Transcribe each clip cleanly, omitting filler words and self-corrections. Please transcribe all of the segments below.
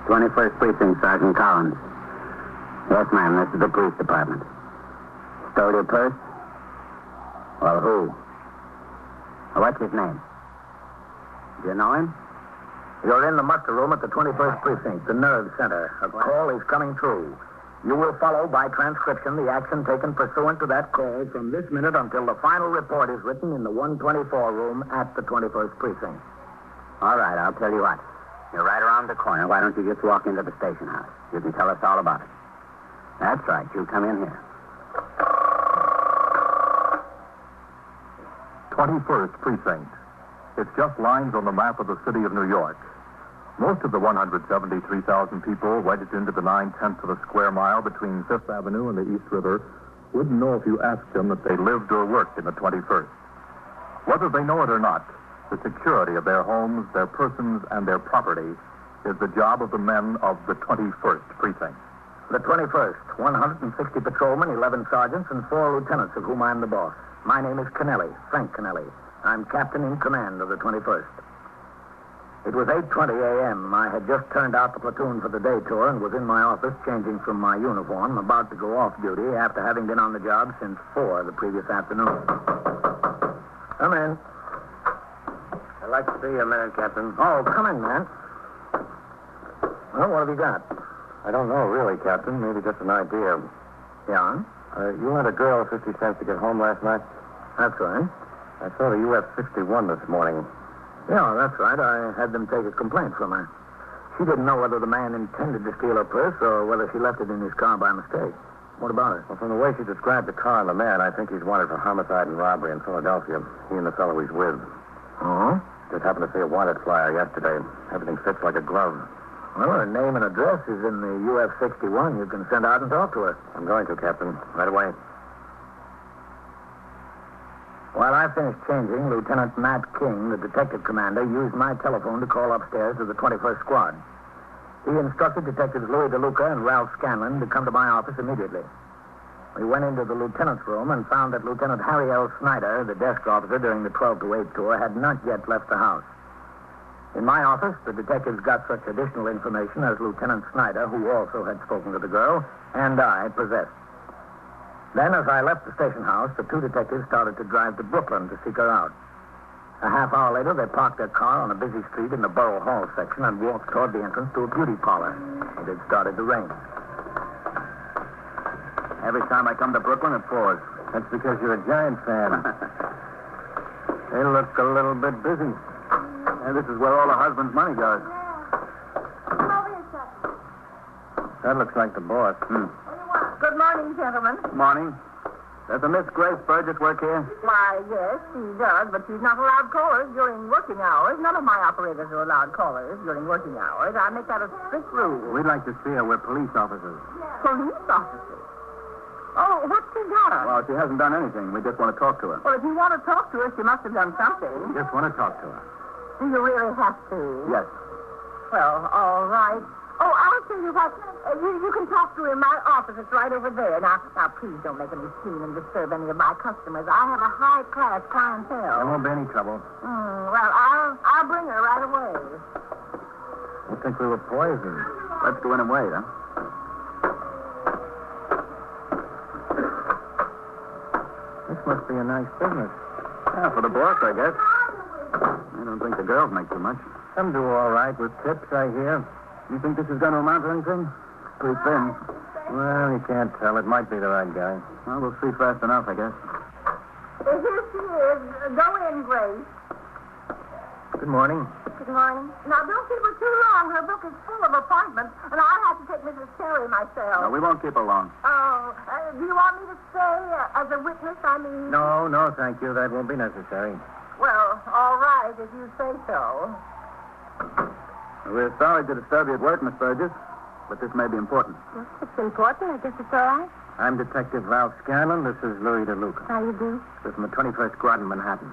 21st Precinct, Sergeant Collins. Yes, ma'am, this is the police department. Stole your purse? Well, who? What's his name? Do you know him? You're in the muster room at the 21st Precinct, the nerve center. A call is coming through. You will follow by transcription the action taken pursuant to that call from this minute until the final report is written in the 124 room at the 21st Precinct. All right, I'll tell you what. You're right around the corner. Why don't you just walk into the station house? You can tell us all about it. That's right. You come in here. 21st Precinct. It's just lines on the map of the city of New York. Most of the 173,000 people wedged into the 9/10 of a square mile between Fifth Avenue and the East River wouldn't know if you asked them that they lived or worked in the 21st. Whether they know it or not, the security of their homes, their persons, and their property is the job of the men of the 21st Precinct. The 21st, 160 patrolmen, 11 sergeants, and 4 lieutenants, of whom I'm the boss. My name is Kennelly, Frank Kennelly. I'm captain in command of the 21st. It was 8:20 a.m. I had just turned out the platoon for the day tour and was in my office changing from my uniform, about to go off duty after having been on the job since 4 the previous afternoon. Come in. I'd like to see you a minute, Captain. Oh, come in, man. Well, what have you got? I don't know, really, Captain. Maybe just an idea. Yeah? You lent a girl 50 cents to get home last night? That's right. I saw the US-61 this morning. Yeah, that's right. I had them take a complaint from her. She didn't know whether the man intended to steal her purse or whether she left it in his car by mistake. What about her? Well, from the way she described the car and the man, I think he's wanted for homicide and robbery in Philadelphia. He and the fellow he's with. Oh? Just happened to see a wanted flyer yesterday. Everything fits like a glove. Well, her name and address is in the UF-61. You can send out and talk to her. I'm going to, Captain. Right away. While I finished changing, Lieutenant Matt King, the detective commander, used my telephone to call upstairs to the 21st Squad. He instructed Detectives Louis DeLuca and Ralph Scanlon to come to my office immediately. We went into the lieutenant's room and found that Lieutenant Harry L. Snyder, the desk officer during the 12 to 8 tour, had not yet left the house. In my office, the detectives got such additional information as Lieutenant Snyder, who also had spoken to the girl, and I possessed. Then, as I left the station house, the 2 detectives started to drive to Brooklyn to seek her out. A half hour later, they parked their car on a busy street in the Borough Hall section and walked toward the entrance to a beauty parlor. It had started to rain. Every time I come to Brooklyn, it pours. That's because you're a Giant fan. They look a little bit busy. And this is where all the husband's money goes. That looks like the boss. Good morning, gentlemen. Morning. Does a Miss Grace Burgess work here? Why, yes, she does, but she's not allowed callers during working hours. None of my operators are allowed callers during working hours. I make that a strict rule. We'd like to see her. We're police officers. Police officers? Oh, what's she done? Well, she hasn't done anything. We just want to talk to her. Well, if you want to talk to her, she must have done something. Just want to talk to her. Do you really have to? Yes. Well, all right. Oh, I'll tell you what. You can talk to her in my office. It's right over there. Now, please don't make any scene and disturb any of my customers. I have a high-class clientele. There won't be any trouble. Well, I'll bring her right away. You think we were poisoned? Let's go in and wait, huh? This must be a nice business. Yeah, for the boss, I guess. I don't think the girls make too much. Some do all right with tips, I hear. You think this is going to amount to anything? Pretty thin. Well, you can't tell. It might be the right guy. Well, we'll see fast enough, I guess. Here she is. Go in, Grace. Good morning. Good morning. Now, don't keep her too long. Her book is full of appointments, and I have to take Mrs. Terry myself. No, we won't keep her long. Oh, do you want me to stay as a witness, I mean? No, thank you. That won't be necessary. Well, all right, if you say so. We're sorry to disturb you at work, Miss Burgess, but this may be important. Well, it's important. I guess it's all right. I'm Detective Ralph Scanlon. This is Louis DeLuca. How you do? We're from the 21st Squad in Manhattan.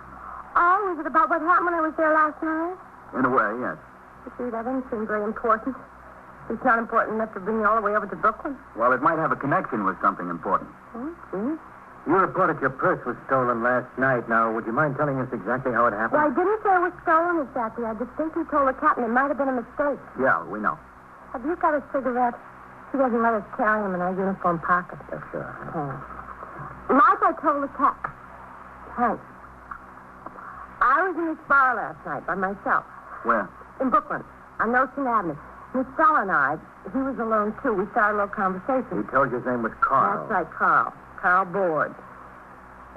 Oh, is it about what happened when I was there last night? In a way, yes. You see, that doesn't seem very important. It's not important enough to bring you all the way over to Brooklyn. Well, it might have a connection with something important. See? You reported your purse was stolen last night. Now, would you mind telling us exactly how it happened? Well, I didn't say it was stolen exactly. I distinctly told the captain it might have been a mistake. Yeah, we know. Have you got a cigarette? She doesn't let us carry them in our uniform pockets. Yes, sure. Like I told the cat. Thanks. I was in this bar last night by myself. Where? In Brooklyn, on Ocean Avenue. Miss Stella and I, he was alone, too. We started a little conversation. He told you his name was Carl. That's right, Carl. Carl Board.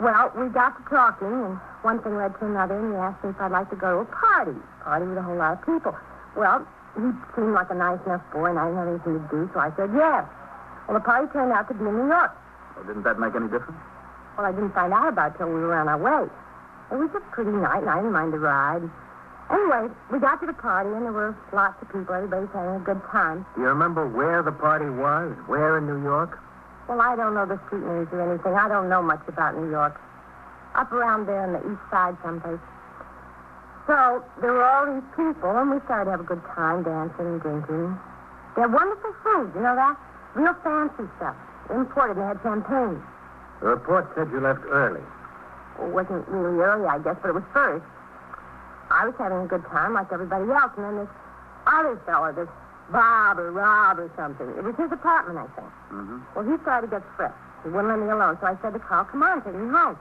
Well, we got to talking, and one thing led to another, and he asked me if I'd like to go to a party. Party with a whole lot of people. Well, he seemed like a nice enough boy, and I didn't have anything to do, so I said yes. Well, the party turned out to be in New York. Well, didn't that make any difference? Well, I didn't find out about it till we were on our way. It was a pretty night, and I didn't mind the ride. Anyway, we got to the party, and there were lots of people. Everybody's having a good time. Do you remember where the party was? Where in New York? Well, I don't know the street names or anything. I don't know much about New York. Up around there on the east side someplace. So there were all these people, and we started to have a good time dancing and drinking. They had wonderful food, you know that? Real fancy stuff. Imported, and they had champagne. The report said you left early. Well, it wasn't really early, I guess, but it was first. I was having a good time like everybody else, and then this other fella, this Bob or Rob or something. It was his apartment, I think. Mm-hmm. Well, he started to get frisked. He wouldn't let me alone, so I said to Carl, come on, take me home.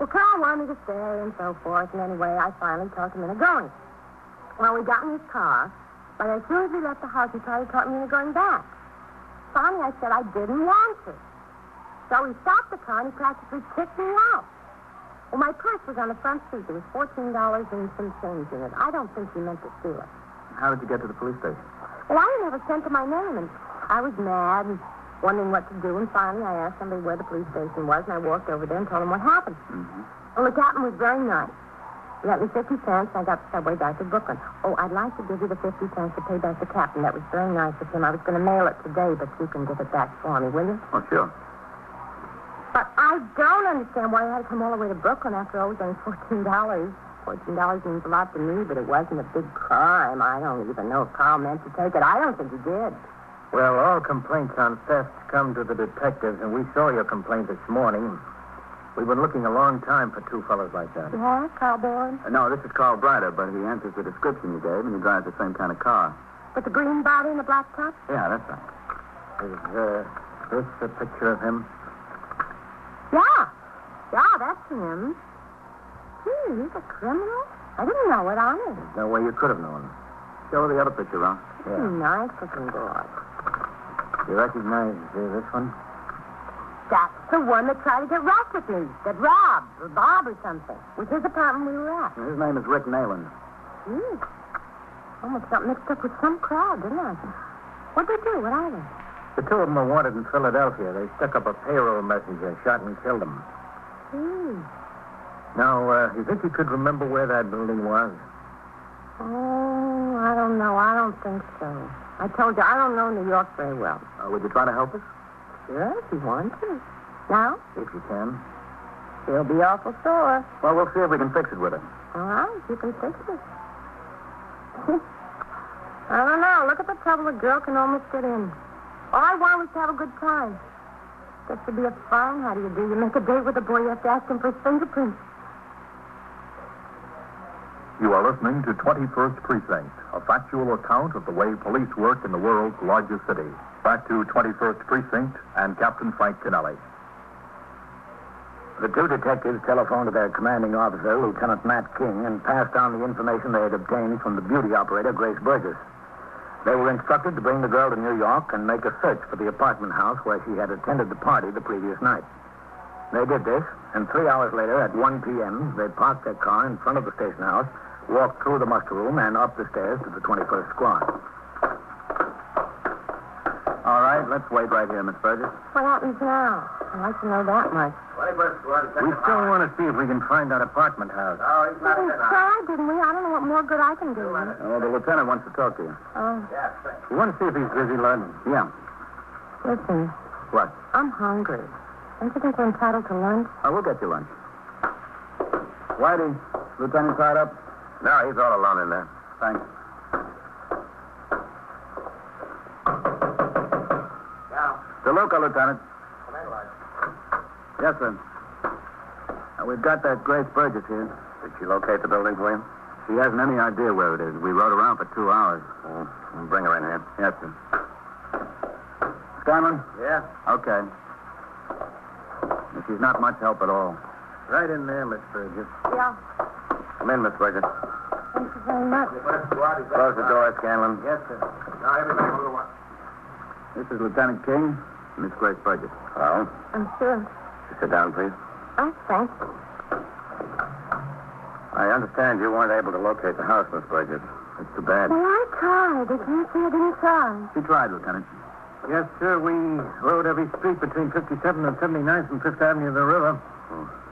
Well, Carl wanted me to stay and so forth, and anyway, I finally talked him into going. Well, we got in his car, but as soon as we left the house, he tried to talk me into going back. Finally, I said I didn't want to. So he stopped the car, and he practically kicked me out. Well, my purse was on the front seat. There was $14 and some change in it. I don't think he meant to steal it. How did you get to the police station? Well, I didn't have a cent to my name, and I was mad and wondering what to do, and finally I asked somebody where the police station was, and I walked over there and told him what happened. Mm-hmm. Well, the captain was very nice. He got me 50 cents, and I got the subway back to Brooklyn. Oh, I'd like to give you the 50 cents to pay back the captain. That was very nice of him. I was going to mail it today, but you can give it back for me, will you? Oh, sure. But I don't understand why I had to come all the way to Brooklyn after all it was only $14. $14 means a lot to me, but it wasn't a big crime. I don't even know if Carl meant to take it. I don't think he did. Well, all complaints on theft come to the detectives, and we saw your complaint this morning. We've been looking a long time for two fellas like that. Yeah, Carl Board? No, this is Carl Brighter, but he answers the description you gave, and he drives the same kind of car. With the green body and the black top? Yeah, that's right. Is this a picture of him? Yeah. Yeah, that's him. Gee, he's a criminal? I didn't know it, honest. There's no way you could have known. Show the other picture, Ron. Yeah. Nice looking boy. You recognize this one? That's the one that tried to get rough with me. That robbed, or Bob or something. With his apartment we were at. His name is Rick Nayland. Gee. Almost got mixed up with some crowd, didn't I? What'd they do? What are they? The two of them were wanted in Philadelphia. They stuck up a payroll messenger, shot and killed him. Gee. Now, you think you could remember where that building was? Oh, I don't know. I don't think so. I told you, I don't know New York very well. Would you try to help us? Sure, if you want to. Now? If you can. He'll be awful sore. Well, we'll see if we can fix it with him. All right, you can fix it. I don't know. Look at the trouble a girl can almost get in. All I want was to have a good time. Gets to be a fine. How do? You make a date with a boy, you have to ask him for his fingerprints. You are listening to 21st Precinct, a factual account of the way police work in the world's largest city. Back to 21st Precinct and Captain Frank Kennelly. The two detectives telephoned to their commanding officer, Lieutenant Matt King, and passed on the information they had obtained from the beauty operator, Grace Burgess. They were instructed to bring the girl to New York and make a search for the apartment house where she had attended the party the previous night. They did this, and 3 hours later, at 1 p.m., they parked their car in front of the station house, walked through the muster room, and up the stairs to the 21st squad. All right, let's wait right here, Miss Burgess. What happens now? I'd like to know that much. 21st squad. We still want to see if we can find that apartment house. Oh, he's We tried, didn't we? I don't know what more good I can do. Oh, the lieutenant wants to talk to you. Oh, You want to see if he's busy, Lud? Yeah. listen, What? I'm hungry. Don't you think we're entitled to lunch? Oh, we'll get you lunch. Whitey, Lieutenant tied up? No, he's all alone in there. Thanks. DeLuca, Lieutenant. Yes, sir. We've got that Grace Burgess here. Did she locate the building for you? She hasn't any idea where it is. We rode around for 2 hours. Bring her in here. Yes, sir. Scanlon? Yeah? Okay. She's not much help at all. Right in there, Miss Burgess. Yeah. Come in, Miss Burgess. Thank you very much. Close the door, Scanlon. Yes, sir. Now, everybody move on. This is Lieutenant King, Miss Grace Burgess. Hello. I'm sure. Sit down, please. Oh, thanks. I understand you weren't able to locate the house, Miss Burgess. It's too bad. Well, I tried. They can't say I didn't try. She tried, Lieutenant. Yes, sir. We rode every street between 57th and 79th and 5th Avenue of the river.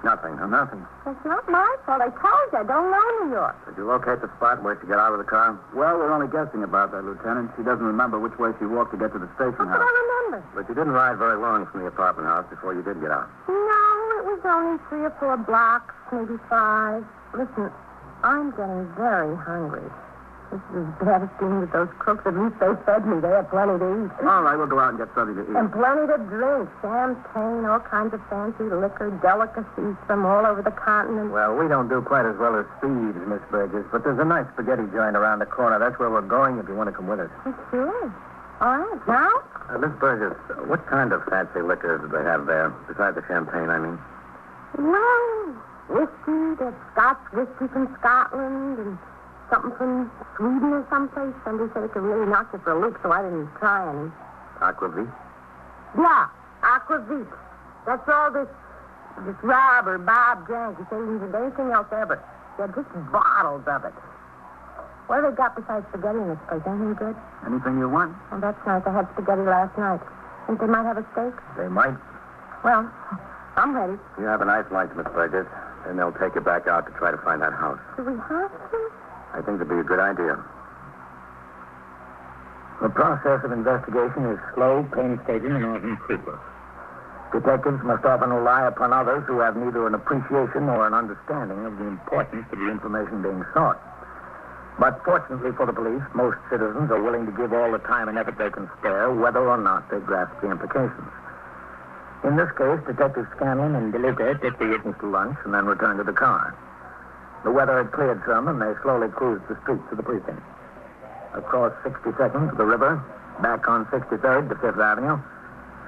Nothing, huh? Nothing. It's not my fault. I told you I don't know New York. Did you locate the spot where she got out of the car? Well, we're only guessing about that, Lieutenant. She doesn't remember which way she walked to get to the station How could house. I remember? But you didn't ride very long from the apartment house before you did get out. No, it was only 3 or 4 blocks, maybe 5. Listen, I'm getting very hungry. This is as bad as being with those crooks. At least they fed me. They had plenty to eat. All right, we'll go out and get something to eat. And plenty to drink. Champagne, all kinds of fancy liquor, delicacies from all over the continent. Well, we don't do quite as well as thieves, Miss Burgess, but there's a nice spaghetti joint around the corner. That's where we're going if you want to come with us. Sure. All right. Now? Miss Burgess, what kind of fancy liquor did they have there? Besides the champagne, I mean. Well, whiskey. There's Scotch whiskey from Scotland and something from Sweden or someplace. Somebody said it could really knock you for a loop, so I didn't try any. Aquavit? Yeah, aquavit. That's all this Rob or Bob drank. He said he didn't drink anything else ever. Yeah, just bottles of it. What have they got besides spaghetti in this place? Anything good? Anything you want? Oh, that's nice. I had spaghetti last night. Think they might have a steak? They might. Well, I'm ready. You have a nice lunch, Miss Burgess, and they'll take you back out to try to find that house. Do we have to? I think it'd be a good idea. The process of investigation is slow, painstaking, and often fruitless. Detectives must often rely upon others who have neither an appreciation nor an understanding of the importance of the information being sought. But fortunately for the police, most citizens are willing to give all the time and effort they can spare, whether or not they grasp the implications. In this case, Detectives Scanlon and DeLuca took the witness to lunch and then returned to the car. The weather had cleared some, and they slowly cruised the streets of the precinct. Across 62nd to the river, back on 63rd to 5th Avenue,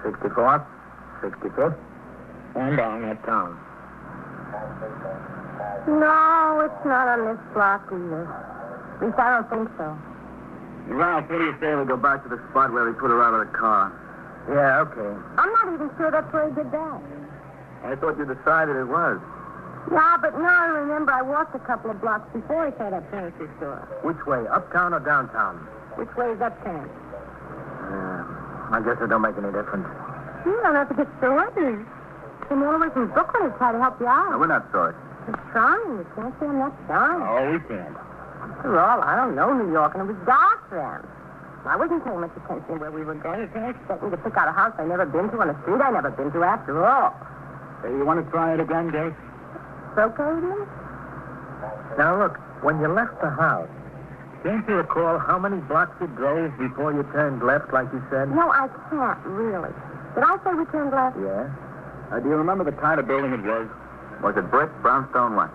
64th, 65th, and on uptown. No, it's not on this block either. At least I don't think so. Ralph, what do you say we go back to the spot where he put her out of the car? Yeah, okay. I'm not even sure that's where he did that. I thought you decided it was. Yeah, but now I remember I walked a couple of blocks before he saw that fancy store. Which way, uptown or downtown? Which way is uptown? I guess it don't make any difference. You don't have to get sorted. Came all the way from Brooklyn to try to help you out. No, we're not sorry. You're trying. You can't say I'm not trying. Oh, we can't. After all, I don't know New York, and it was dark then. I wasn't paying much attention where we were going. You can't expect me to pick out a house I've never been to on a street I've never been to after all. Hey, you want to try it again, Grace? It's okay with me? Now, look, when you left the house, can't you recall how many blocks you drove before you turned left, like you said? No, I can't, really. Did I say we turned left? Yeah. Do you remember the kind of building it was? Was it brick, brownstone, what?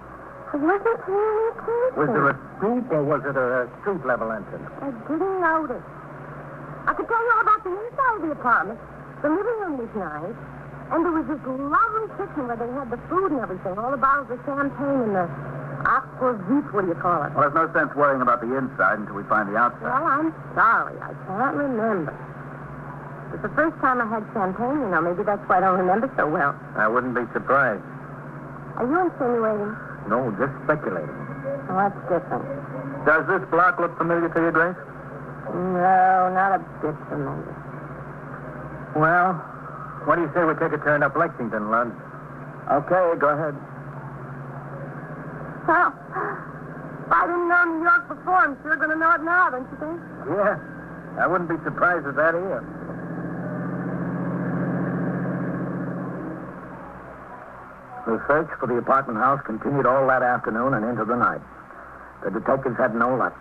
I wasn't paying any attention. Was there a stoop or was it a street-level entrance? I didn't notice. I could tell you all about the inside of the apartment. The living room was nice. And there was this lovely kitchen where they had the food and everything. All the bottles of champagne and the aquavit, what do you call it? Well, there's no sense worrying about the inside until we find the outside. Well, I'm sorry. I can't remember. It's the first time I had champagne, you know. Maybe that's why I don't remember so well. I wouldn't be surprised. Are you insinuating? No, just speculating. Oh, that's different. Does this block look familiar to you, Grace? No, not a bit familiar. Well, what do you say we take a turn up Lexington, Lund? Okay, go ahead. Well, if I didn't know New York before, I'm sure going to know it now, don't you think? Yeah. I wouldn't be surprised at that either. The search for the apartment house continued all that afternoon and into the night. The detectives had no luck.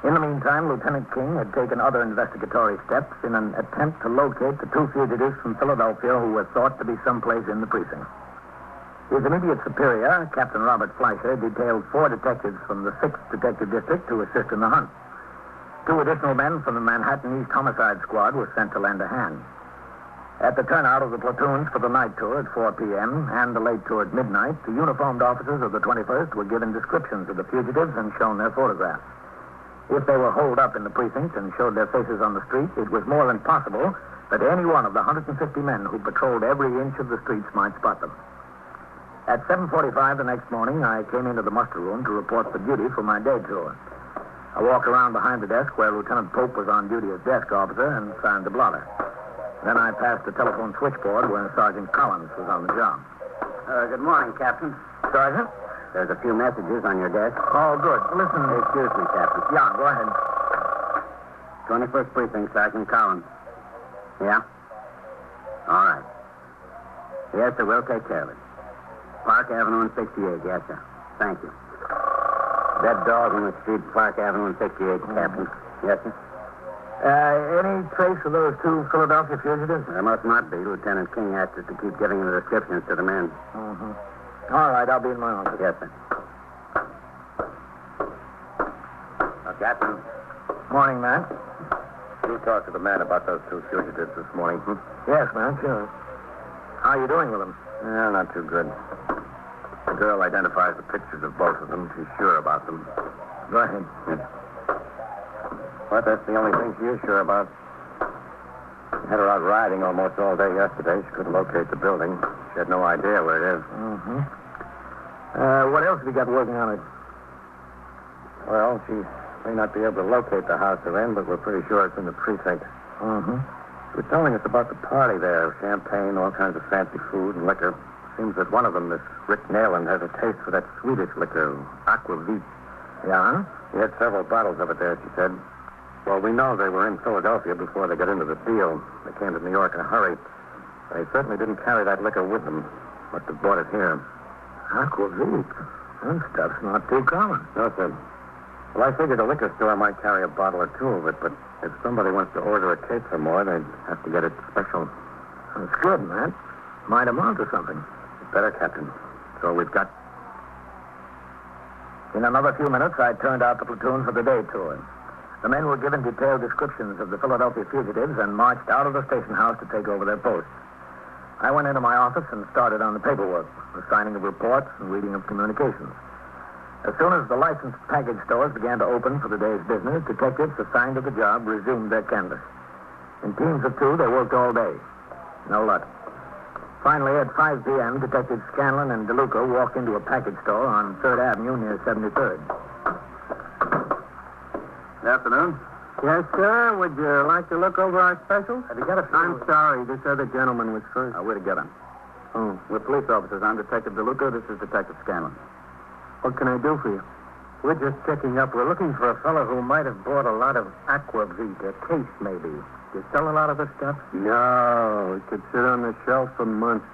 In the meantime, Lieutenant King had taken other investigatory steps in an attempt to locate the 2 fugitives from Philadelphia who were thought to be someplace in the precinct. His immediate superior, Captain Robert Fleischer, detailed 4 detectives from the 6th Detective District to assist in the hunt. 2 additional men from the Manhattan East Homicide Squad were sent to lend a hand. At the turnout of the platoons for the night tour at 4 p.m. and the late tour at midnight, the uniformed officers of the 21st were given descriptions of the fugitives and shown their photographs. If they were holed up in the precinct and showed their faces on the street, it was more than possible that any one of the 150 men who patrolled every inch of the streets might spot them. At 7:45 the next morning, I came into the muster room to report for duty for my day tour. I walked around behind the desk where Lieutenant Pope was on duty as desk officer and signed the blotter. Then I passed the telephone switchboard where Sergeant Collins was on the job. Good morning, Captain. Sergeant? There's a few messages on your desk. Oh, good. Listen. Excuse me, Captain. Yeah, go ahead. 21st Precinct, Sergeant Collins. Yeah? All right. Yes, sir, we'll take care of it. Park Avenue and 68, yes, sir. Thank you. Dead dog in the street, Park Avenue and 68, Captain. Yes, sir? Any trace of those 2 Philadelphia fugitives? There must not be. Lieutenant King asked us to keep giving him the descriptions to the men. Mm-hmm. All right, I'll be in my office. Yes, sir. Captain. Morning, Matt. You talked to the man about those 2 fugitives this morning, Yes, man, sure. How are you doing with them? Yeah, not too good. The girl identifies the pictures of both of them. She's sure about them. Go ahead. But that's the only thing she is sure about. Had her out riding almost all day yesterday. She couldn't locate the building. She had no idea where it is. Mm-hmm. What else have you got working on it? Well, she may not be able to locate the house they're in, but we're pretty sure it's in the precinct. Mm-hmm. She was telling us about the party there. Champagne, all kinds of fancy food and liquor. Seems that one of them, this Rick Nayland, has a taste for that Swedish liquor, aquavit. Yeah? He had several bottles of it there, she said. Well, we know they were in Philadelphia before they got into the deal. They came to New York in a hurry. They certainly didn't carry that liquor with them. Must have bought it here. Aquavit. That stuff's not too common. No, sir. Well, I figured a liquor store might carry a bottle or 2 of it, but if somebody wants to order a case or more, they'd have to get it special. That's good, Matt. Might amount to something. Better, Captain. So we've got... In another few minutes, I turned out the platoon for the day tour. The men were given detailed descriptions of the Philadelphia fugitives and marched out of the station house to take over their posts. I went into my office and started on the paperwork, the signing of reports and reading of communications. As soon as the licensed package stores began to open for the day's business, detectives assigned to the job resumed their canvass. In teams of 2, they worked all day. No luck. Finally, at 5 p.m., Detectives Scanlon and DeLuca walked into a package store on 3rd Avenue near 73rd. Good afternoon. Yes, sir. Would you like to look over our specials? Have you got a few... I'm sorry. This other gentleman was first. Where to get him? Oh. We're police officers. I'm Detective DeLuca. This is Detective Scanlon. What can I do for you? We're just checking up. We're looking for a fellow who might have bought a lot of aquavit, a case maybe. Do you sell a lot of this stuff? No. It could sit on the shelf for months.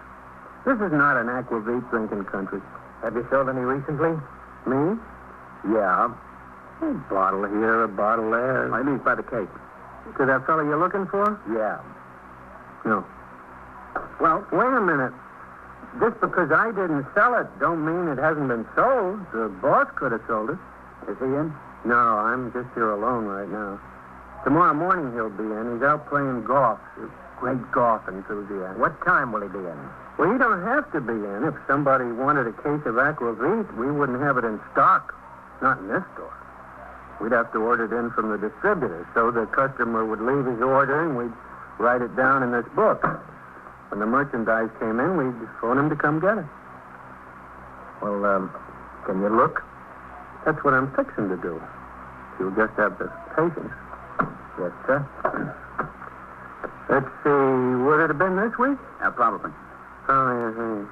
This is not an aquavit drinking country. Have you sold any recently? Me? Yeah. A bottle here, a bottle there. I mean by the case. To that fellow you're looking for? Yeah. No. Well, wait a minute. Just because I didn't sell it don't mean it hasn't been sold. The boss could have sold it. Is he in? No, I'm just here alone right now. Tomorrow morning he'll be in. He's out playing golf. He's a great golf enthusiast. What time will he be in? Well, he don't have to be in. If somebody wanted a case of aquavit, we wouldn't have it in stock. Not in this store. We'd have to order it in from the distributor, so the customer would leave his order and we'd write it down in this book. When the merchandise came in, we'd phone him to come get it. Well, can you look? That's what I'm fixing to do. You'll just have the patience. Yes, sir. Let's see. Would it have been this week? Probably. Aquavit.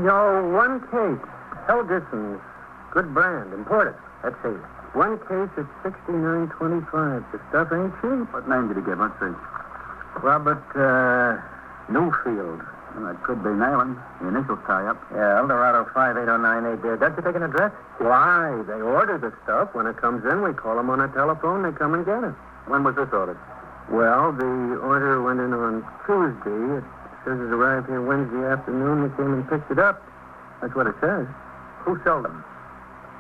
Yo, 1 case. Helgerson's. Good brand. Imported. Let's see. 1 case at $69.25. The stuff ain't cheap. What name did he give? Let's see. Robert, Newfield. Well, it could be Nayland. The initials tie up. Yeah, Eldorado 58098 there. Don't you take an address? Why? They order the stuff. When it comes in, we call them on a telephone. They come and get it. When was this ordered? Well, the order went in on Tuesday. It says it arrived here Wednesday afternoon. We came and picked it up. That's what it says. Who sold them?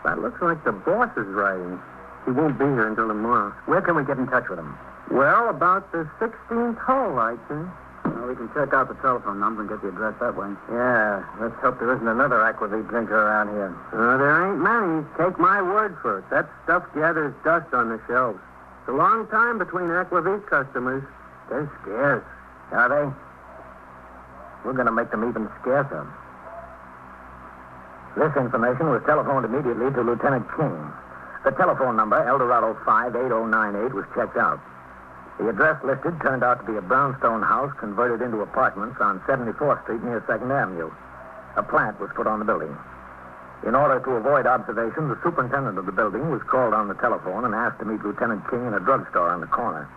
That looks like the boss is writing. He won't be here until tomorrow. Where can we get in touch with him? Well, about the 16th hole, I'd say. Well, we can check out the telephone number and get the address that way. Yeah, let's hope there isn't another aquavit drinker around here. There ain't many. Take my word for it. That stuff gathers dust on the shelves. It's a long time between aquavit customers. They're scarce. Are they? We're going to make them even scarcer. This information was telephoned immediately to Lieutenant King. The telephone number, Eldorado 58098, was checked out. The address listed turned out to be a brownstone house converted into apartments on 74th Street near 2nd Avenue. A plant was put on the building. In order to avoid observation, the superintendent of the building was called on the telephone and asked to meet Lieutenant King in a drugstore on the corner.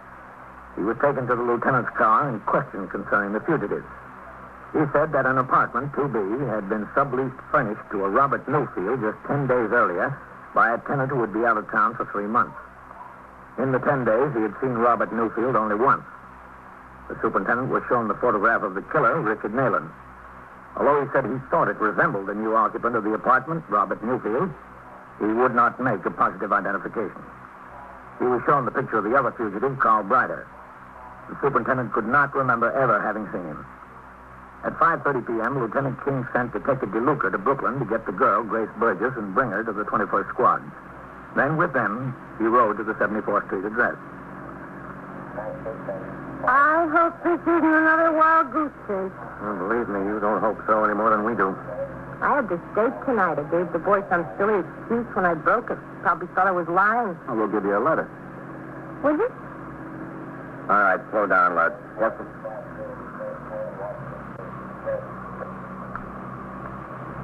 He was taken to the lieutenant's car and questioned concerning the fugitives. He said that an apartment, 2B, had been subleased furnished to a Robert Newfield just 10 days earlier by a tenant who would be out of town for 3 months. In the 10 days, he had seen Robert Newfield only once. The superintendent was shown the photograph of the killer, Richard Nayland. Although he said he thought it resembled the new occupant of the apartment, Robert Newfield, he would not make a positive identification. He was shown the picture of the other fugitive, Carl Brider. The superintendent could not remember ever having seen him. At 5:30 p.m., Lieutenant King sent Detective DeLuca to Brooklyn to get the girl, Grace Burgess, and bring her to the 21st Squad. Then, with them, he rode to the 74th Street address. I hope this isn't another wild goose chase. Well, believe me, you don't hope so any more than we do. I had this date tonight. I gave the boy some silly excuse when I broke it. Probably thought I was lying. Well, we'll give you a letter. Was it? All right, slow down, lad. Yes, sir.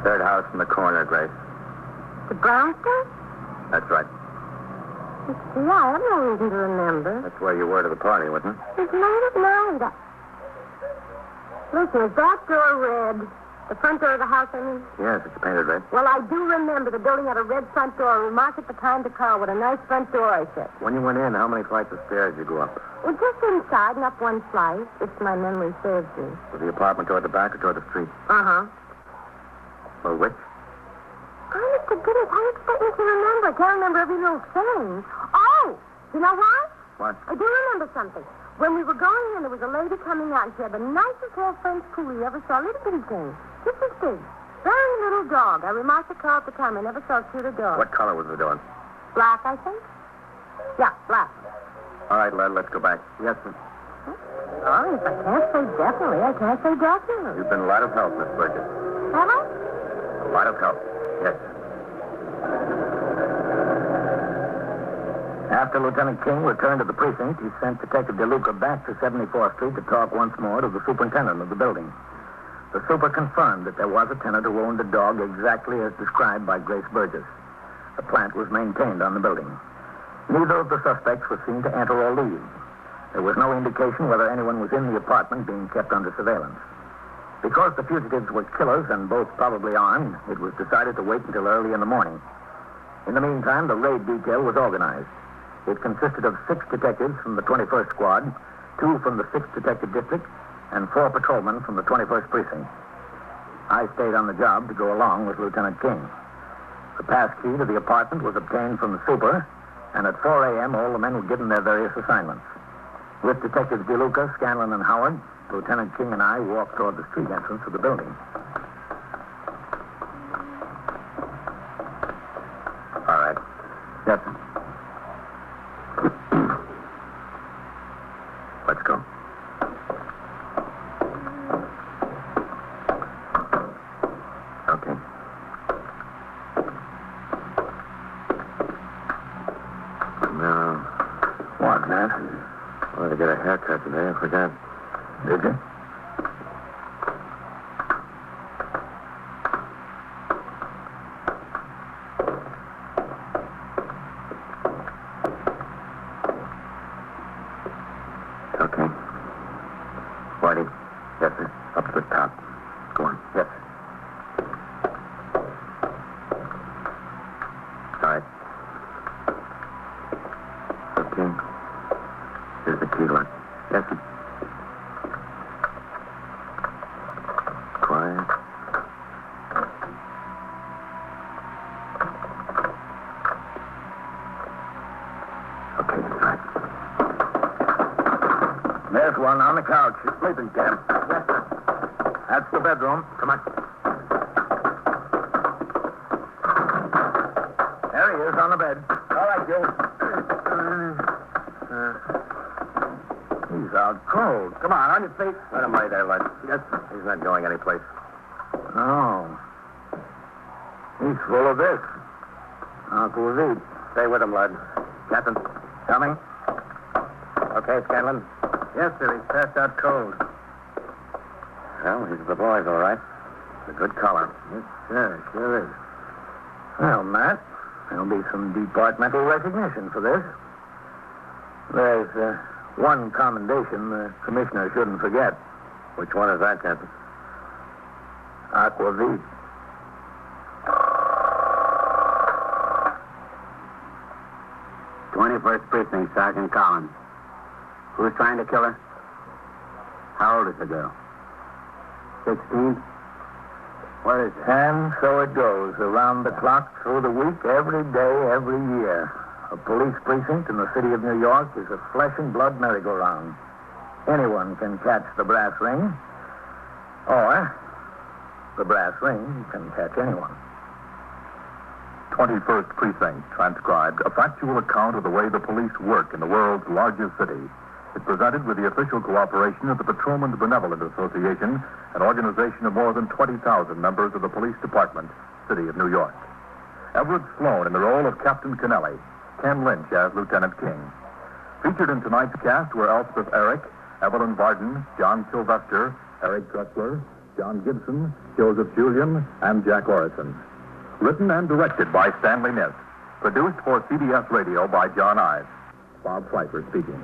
Third house from the corner, Grace. The brownstone? That's right. Yeah, I have no reason to remember. That's where you were to the party, wasn't it? It's late at night. Listen, is that door red? The front door of the house, I mean? Yes, it's painted red. Well, I do remember the building had a red front door. I remarked at the time to call. What a nice front door, I said. When you went in, how many flights of stairs did you go up? Well, just inside and up one flight, if my memory serves me. Was the apartment toward the back or toward the street? Uh-huh. Well, which? Honest to goodness, I expect you to remember. I can't remember every little thing. Oh! You know what? What? I do remember something. When we were going in, there was a lady coming out, and she had the nicest little French poodle you ever saw. Little bitty thing. Just as big. Very little dog. I remarked to Carl at the time. I never saw a cuter dog. What color was the dog? Black, I think? Yeah, black. All right, lad, let's go back. Yes, sir. Oh, if I can't say definitely, I can't say definitely. You've been a lot of help, Miss Burgess. Have I? A lot of help. Yes. After Lieutenant King returned to the precinct, he sent Detective DeLuca back to 74th Street to talk once more to the superintendent of the building. The super confirmed that there was a tenant who owned a dog exactly as described by Grace Burgess. The plant was maintained on the building. Neither of the suspects was seen to enter or leave. There was no indication whether anyone was in the apartment being kept under surveillance. Because the fugitives were killers and both probably armed, it was decided to wait until early in the morning. In the meantime, the raid detail was organized. It consisted of 6 detectives from the 21st Squad, 2 from the 6th Detective District, and 4 patrolmen from the 21st Precinct. I stayed on the job to go along with Lieutenant King. The pass key to the apartment was obtained from the super, and at 4 a.m. all the men were given their various assignments. With Detectives DeLuca, Scanlon, and Howard, Lieutenant King and I walked toward the street entrance of the building. All right. Yes, sir. Let's go. Okay. Now, What, Nat? I wanted to get a haircut today. I forgot. Did you? Okay. Whitey? Yes, sir. Up to the top. Go on. Yes. All right. Okay. Here's the key lock. Yes, sir. Quiet. Okay, inside. There's one on the couch. He's sleeping, Ken. Yes, sir. That's the bedroom. Come on. There he is on the bed. All right, Joe. He's out cold. Come on your feet. Let him lay there, Lud. Yes, he's not going anyplace. Oh. He's full of this. Aquavit. Stay with him, Lud. Captain. Coming? Okay, Scanlon. Yes, sir. He's passed out cold. Well, he's the boys, all right. It's a good collar. Yes, sir. Sure is. Well, Matt, there'll be some departmental recognition for this. There's one commendation the commissioner shouldn't forget. Which one is that, Captain? Aquavit. "21st Precinct, Sergeant Collins. Who's trying to kill her? How old is the girl? 16? Where is it? And so it goes, around the clock, through the week, every day, every year. A police precinct in the city of New York is a flesh and blood merry-go-round. Anyone can catch the brass ring, or the brass ring can catch anyone. 21st Precinct, transcribed, a factual account of the way the police work in the world's largest city. It's presented with the official cooperation of the Patrolmen's Benevolent Association, an organization of more than 20,000 members of the police department, City of New York. Everett Sloan in the role of Captain Kennelly, Ken Lynch as Lieutenant King. Featured in tonight's cast were Elspeth Eric, Evelyn Varden, John Sylvester, Eric Dressler, John Gibson, Joseph Julian, and Jack Orison. Written and directed by Stanley Niss. Produced for CBS Radio by John Ives. Bob Pfeiffer speaking.